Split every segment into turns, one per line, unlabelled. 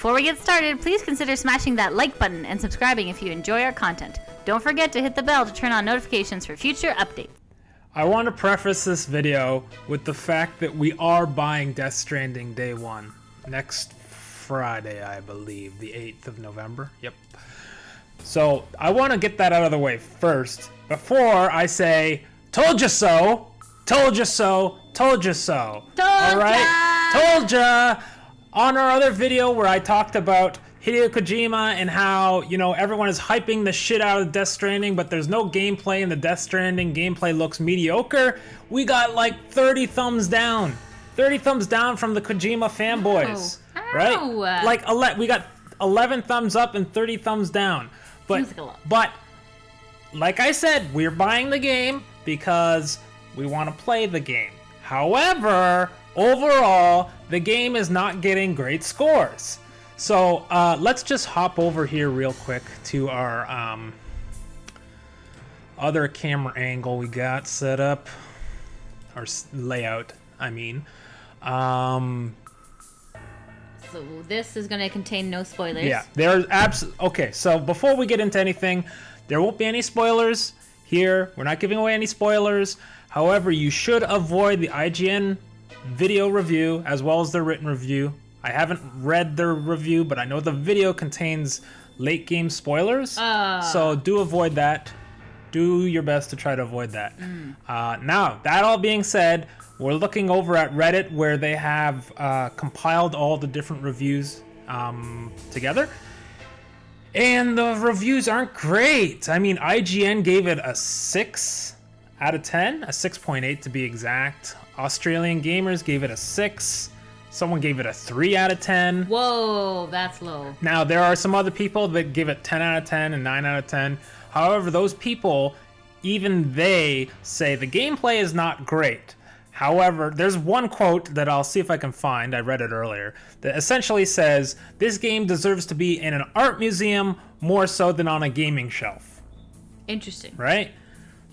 Before we get started, please consider smashing that like button and subscribing if you enjoy our content. Don't forget to hit the bell to turn on notifications for future updates.
I want to preface this video with the fact that we are buying Death Stranding Day 1. Next Friday, I believe, the 8th of November. Yep. So I want to get that out of the way first before I say, told you so, told you so, told you so. All right? Told ya! On our other video where I talked about Hideo Kojima and how, you know, everyone is hyping the shit out of Death Stranding, but there's no gameplay and the Death Stranding gameplay looks mediocre, we got like 30 thumbs down. 30 thumbs down from the Kojima fanboys.
Ow.
Right?
Ow.
Like, we got 11 thumbs up and 30 thumbs down.
Seems like a lot.
But, like I said, we're buying the game because we want to play the game. However, overall, the game is not getting great scores. So let's just hop over here real quick to our other camera angle we got set up, our layout, I mean.
So this is going to contain no spoilers.
Yeah, there's okay, so before we get into anything, there won't be any spoilers here. We're not giving away any spoilers. However, you should avoid the IGN video review as well as the written review. I haven't read their review, but I know the video contains late game spoilers. So do avoid that. Do your best to try to avoid that. Now, that all being said, we're looking over at Reddit where they have compiled all the different reviews together. And the reviews aren't great. I mean, IGN gave it a 6 out of 10, a 6.8 to be exact. Australian Gamers gave it a 6. Someone gave it a 3 out of 10.
Whoa, that's low.
Now, there are some other people that give it 10 out of 10 and 9 out of 10. However, those people, even they say the gameplay is not great. However, there's one quote that I'll see if I can find, I read it earlier, that essentially says, this game deserves to be in an art museum more so than on a gaming shelf.
Interesting.
Right?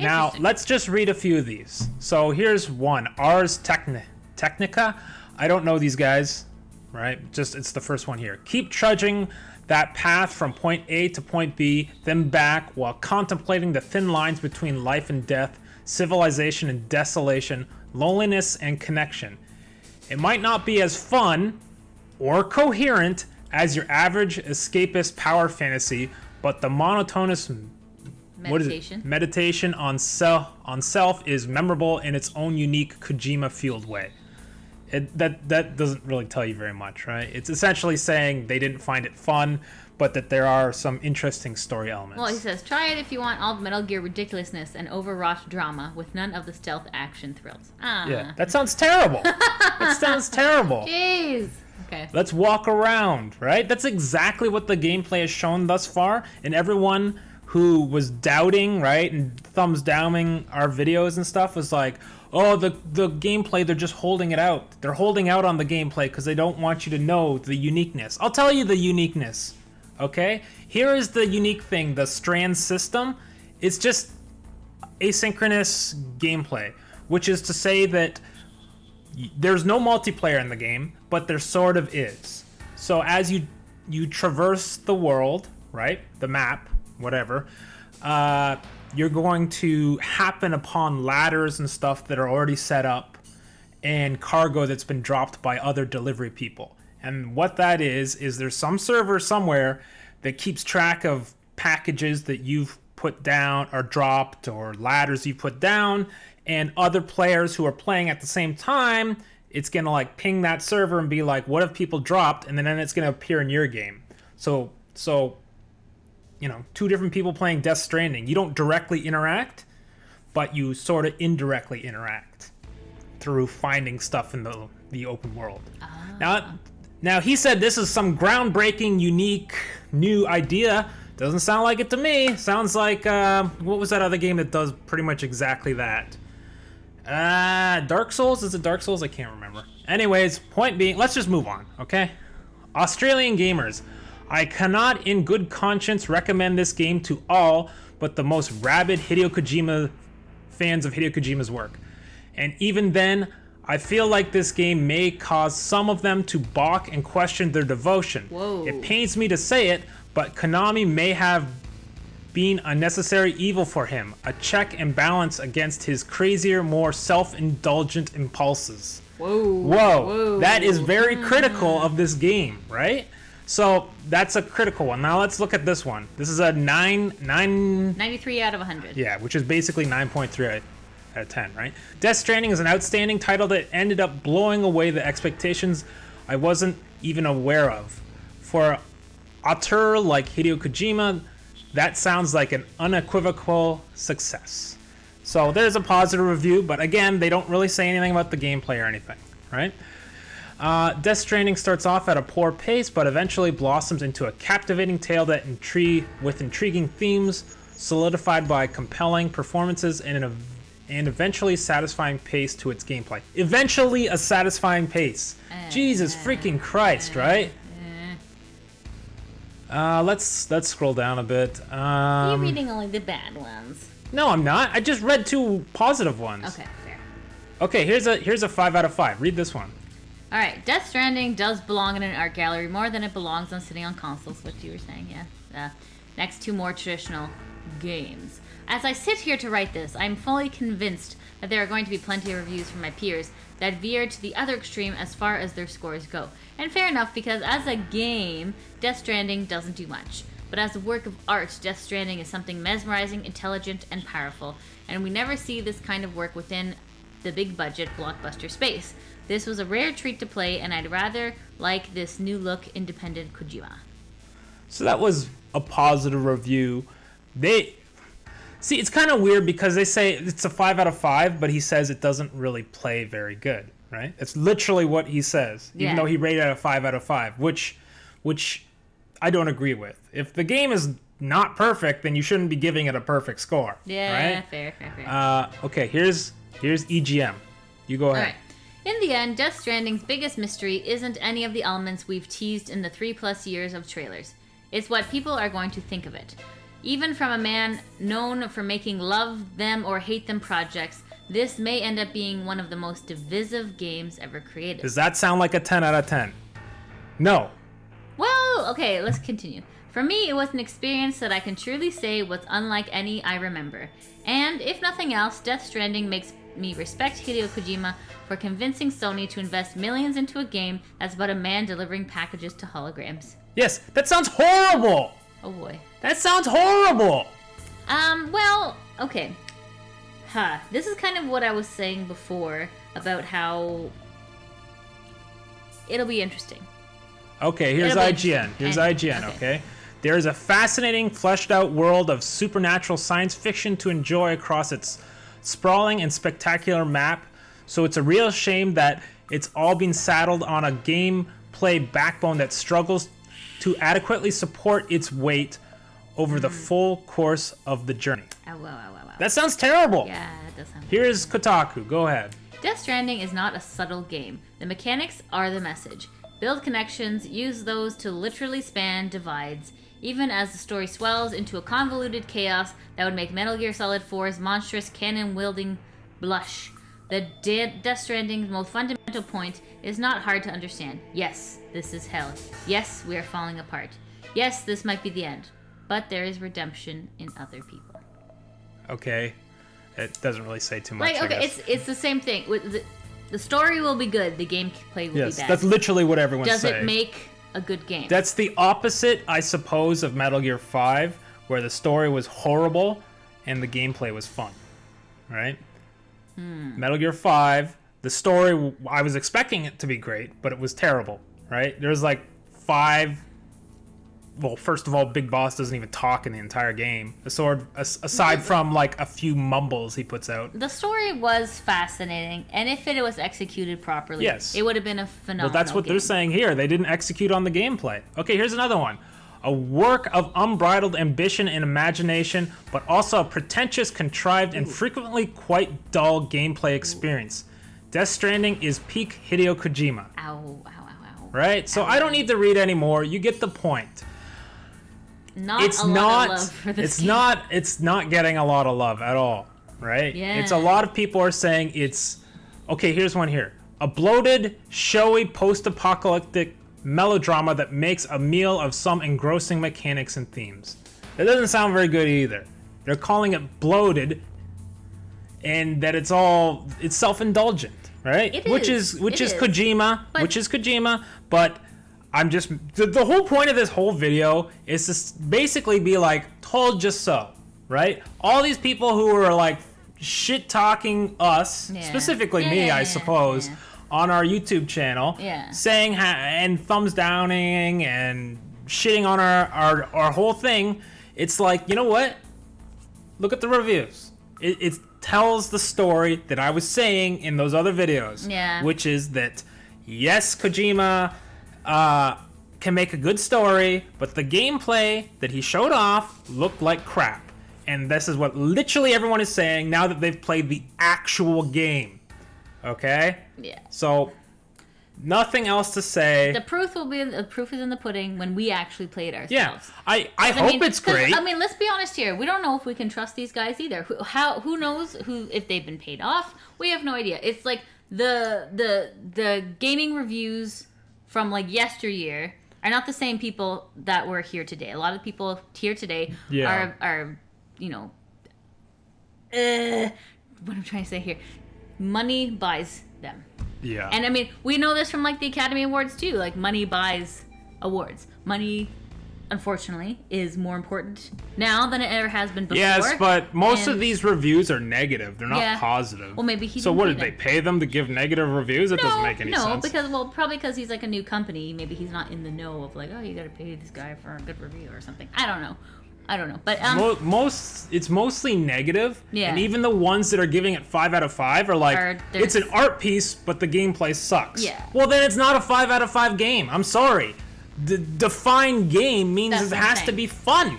Now, let's just read a few of these. So here's one, Ars Technica. I don't know these guys, right? Just, it's the first one here. Keep trudging that path from point A to point B, then back while contemplating the thin lines between life and death, civilization and desolation, loneliness and connection. It might not be as fun or coherent as your average escapist power fantasy, but the monotonous meditation on self is memorable in its own unique Kojima field way. That doesn't really tell you very much, right? It's essentially saying they didn't find it fun, but that there are some interesting story elements.
Well, he says, try it if you want all the Metal Gear ridiculousness and overwrought drama with none of the stealth action thrills.
Yeah, that sounds terrible. That sounds terrible.
Jeez. Okay.
Let's walk around, right? That's exactly what the gameplay has shown thus far, and everyone who was doubting, right, and thumbs downing our videos and stuff was like, oh, the gameplay, they're just holding it out. They're holding out on the gameplay because they don't want you to know the uniqueness. I'll tell you the uniqueness, okay? Here is the unique thing, the Strand system. It's just asynchronous gameplay, which is to say that there's no multiplayer in the game, but there sort of is. So as you traverse the world, right, the map, whatever, you're going to happen upon ladders and stuff that are already set up and cargo that's been dropped by other delivery people. And what that is there's some server somewhere that keeps track of packages that you've put down or dropped or ladders you put down, and other players who are playing at the same time, it's going to like ping that server and be like, what have people dropped? And then it's going to appear in your game. So you know, two different people playing Death Stranding. You don't directly interact, but you sort of indirectly interact through finding stuff in the open world. Now he said this is some groundbreaking, unique, new idea. Doesn't sound like it to me. Sounds like, what was that other game that does pretty much exactly that? Dark Souls? Is it Dark Souls? I can't remember. Anyways, point being, let's just move on, okay? Australian Gamers. I cannot in good conscience recommend this game to all but the most rabid Hideo Kojima fans of Hideo Kojima's work. And even then, I feel like this game may cause some of them to balk and question their devotion.
Whoa.
It pains me to say it, but Konami may have been a necessary evil for him, a check and balance against his crazier, more self-indulgent impulses. Whoa. That is very critical of this game, right? So that's a critical one. Now let's look at this one. This is a
93 out of 100.
Yeah, which is basically 9.3 out of 10, right? Death Stranding is an outstanding title that ended up blowing away the expectations I wasn't even aware of. For an auteur like Hideo Kojima, that sounds like an unequivocal success. So there's a positive review, but again, they don't really say anything about the gameplay or anything, right? Death Stranding starts off at a poor pace, but eventually blossoms into a captivating tale that with intriguing themes, solidified by compelling performances and eventually satisfying pace to its gameplay. Eventually a satisfying pace. Jesus freaking Christ, right? Let's scroll down a bit.
You're reading only the bad ones.
No, I'm not. I just read 2 positive ones.
Okay, fair.
Okay, here's a 5 out of 5. Read this one.
All right, Death Stranding does belong in an art gallery more than it belongs on sitting on consoles, what you were saying, yeah. Next to more traditional games. As I sit here to write this, I'm fully convinced that there are going to be plenty of reviews from my peers that veer to the other extreme as far as their scores go. And fair enough, because as a game, Death Stranding doesn't do much. But as a work of art, Death Stranding is something mesmerizing, intelligent, and powerful. And we never see this kind of work within the big budget blockbuster space. This was a rare treat to play, and I'd rather like this new look independent Kojima.
So that was a positive review. See, it's kind of weird because they say it's a 5 out of 5, but he says it doesn't really play very good, right? It's literally what he says, even though he rated it a 5 out of 5, which I don't agree with. If the game is not perfect, then you shouldn't be giving it a perfect score.
Yeah,
right?
Fair.
Okay, here's EGM. You go ahead.
All right. In the end, Death Stranding's biggest mystery isn't any of the elements we've teased in the 3+ years of trailers. It's what people are going to think of it. Even from a man known for making love them or hate them projects, this may end up being one of the most divisive games ever created.
Does that sound like a 10 out of 10? No.
Well, okay, let's continue. For me, it was an experience that I can truly say was unlike any I remember. And, if nothing else, Death Stranding makes me respect Hideo Kojima for convincing Sony to invest millions into a game that's about a man delivering packages to holograms.
Yes, that sounds horrible!
Oh boy.
That sounds horrible!
Well, okay. This is kind of what I was saying before about how it'll be interesting.
Okay, here's IGN. Here's IGN, okay? There is a fascinating, fleshed-out world of supernatural science fiction to enjoy across its sprawling and spectacular map, so it's a real shame that it's all been saddled on a gameplay backbone that struggles to adequately support its weight over the full course of the journey.
Wow.
That sounds terrible.
Yeah, that does sound
Here's Kotaku. Go ahead.
Death Stranding is not a subtle game. The mechanics are the message. Build connections, use those to literally span divides, even as the story swells into a convoluted chaos that would make Metal Gear Solid 4's monstrous cannon-wielding blush. The Death Stranding's most fundamental point is not hard to understand. Yes, this is hell. Yes, we are falling apart. Yes, this might be the end. But there is redemption in other people.
Okay. It doesn't really say too much.
Like, okay, it's the same thing. The story will be good. The gameplay will be bad.
Yes, that's literally what everyone's saying.
Does it make a good game?
That's the opposite, I suppose, of Metal Gear 5, where the story was horrible and the gameplay was fun. Right? Metal Gear 5, the story, I was expecting it to be great, but it was terrible. Right? There's like 5... Well, first of all, Big Boss doesn't even talk in the entire game. Aside from like a few mumbles he puts out.
The story was fascinating, and if it was executed properly,
yes,
it would have been a phenomenal
Well, that's what they're saying here. They didn't execute on the gameplay. Okay, here's another one. A work of unbridled ambition and imagination, but also a pretentious, contrived, and frequently quite dull gameplay experience. Death Stranding is peak Hideo Kojima.
Ow.
Right? So I don't need to read anymore. You get the point.
It's not
getting a lot of love at all, right?
Yeah.
It's a lot of people are saying it's okay. Here's one here. A bloated, showy, post-apocalyptic melodrama that makes a meal of some engrossing mechanics and themes. That doesn't sound very good either. They're calling it bloated, and that it's self-indulgent, right? Which is Kojima, but I'm just the whole point of this whole video is to basically be like, told you so, right? All these people who are like shit talking us, specifically me, I suppose, on our YouTube channel, saying and thumbs downing and shitting on our whole thing. It's like, you know what? Look at the reviews. It tells the story that I was saying in those other videos, which is that yes, Kojima can make a good story, but the gameplay that he showed off looked like crap. And this is what literally everyone is saying now that they've played the actual game. Okay?
Yeah.
So, nothing else to say.
The proof is in the pudding when we actually play it ourselves.
Yeah. I hope it's great.
I mean, let's be honest here. We don't know if we can trust these guys either. Who knows if they've been paid off? We have no idea. It's like the gaming reviews from like yesteryear are not the same people that were here today. A lot of people here today are you know, what I'm trying to say here, money buys them.
Yeah.
And I mean, we know this from like the Academy Awards too. Like, money buys awards. Money, unfortunately, is more important now than it ever has been before.
Yes, but most of these reviews are negative. They're not positive.
Well, maybe he.
So what did they pay them to give negative reviews? That doesn't make any sense.
No, probably because he's like a new company. Maybe he's not in the know of like, oh, you got to pay this guy for a good review or something. I don't know. But
it's mostly negative.
Yeah.
And even the ones that are giving it 5 out of 5 are like, it's an art piece, but the gameplay sucks.
Yeah.
Well, then it's not a 5 out of 5 game. I'm sorry. The defined game means it has to be fun,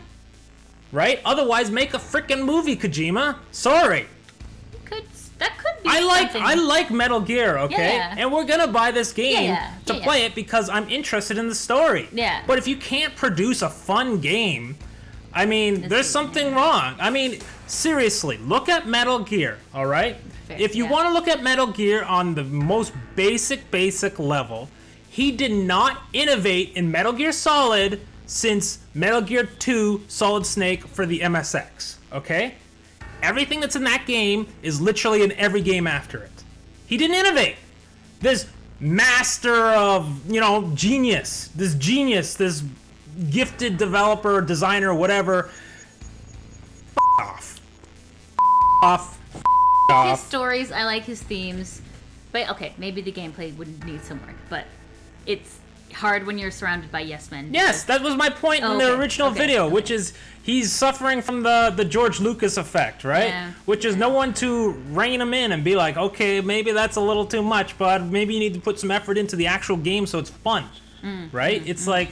right? Otherwise, make a freaking movie, Kojima. Sorry.
That could be.
I like Metal Gear, okay?
Yeah.
And we're gonna buy this game to play it because I'm interested in the story.
Yeah.
But if you can't produce a fun game, I mean, there's something wrong. I mean, seriously, look at Metal Gear, all right? If you want to look at Metal Gear on the most basic level, he did not innovate in Metal Gear Solid since Metal Gear 2 Solid Snake for the MSX, okay? Everything that's in that game is literally in every game after it. He didn't innovate. This master of, genius, this gifted developer, designer, whatever, off.
His stories, I like his themes, but okay, maybe the gameplay would need some work, but it's hard when you're surrounded by yes men.
Yes, that was my point in the original video, which is he's suffering from the George Lucas effect, right?
Yeah.
Which is no one to rein him in and be like, okay, maybe that's a little too much, but maybe you need to put some effort into the actual game so it's fun, right? It's like,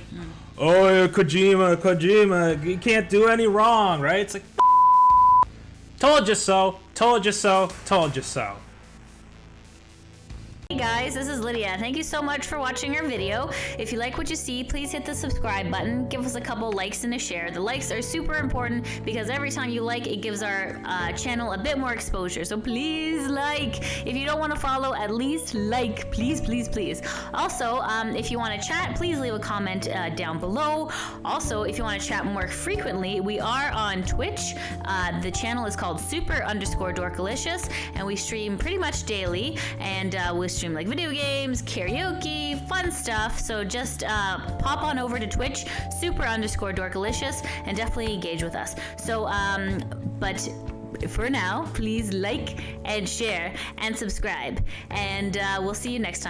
oh, Kojima, you can't do any wrong, right? It's like, told you so, told you so, told you so.
Hey guys, this is Lydia. Thank you so much for watching our video. If you like what you see, please hit the subscribe button. Give us a couple likes and a share. The likes are super important because every time you like, it gives our channel a bit more exposure. So please like. If you don't want to follow, at least like. Please, please, please. Also, if you want to chat, please leave a comment down below. Also, if you want to chat more frequently, we are on Twitch. The channel is called super_dorkalicious, and we stream pretty much daily, and we stream like video games, karaoke, fun stuff. So just pop on over to Twitch, super_dorkalicious, and definitely engage with us. So, but for now, please like and share and subscribe, and we'll see you next time.